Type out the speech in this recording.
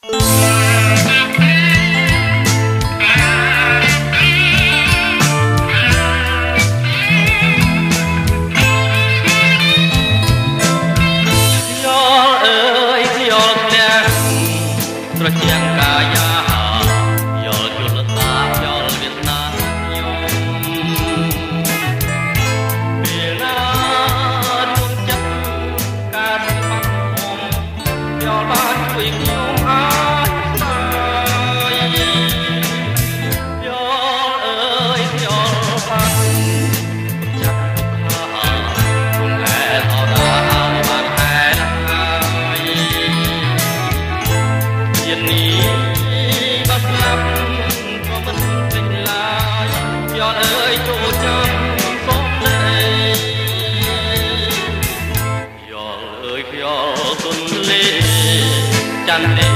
ត្រជាក់កាយាយល់យល់តាយល់វៀតណាមយល់ពេលណារួចចិត្តការបាត់ហមយល់បានជួយខ្ញុំអាចស្ដាយយល់អើយយល់បានចាប់ខាគុំហែអរហើយបានហែហើយយាននេះបាត់ស្លាប់ក៏មិនពេញឡើយយល់អើយចូលចាំសុំលេយល់អើយយល់ទុនលេចាំលេ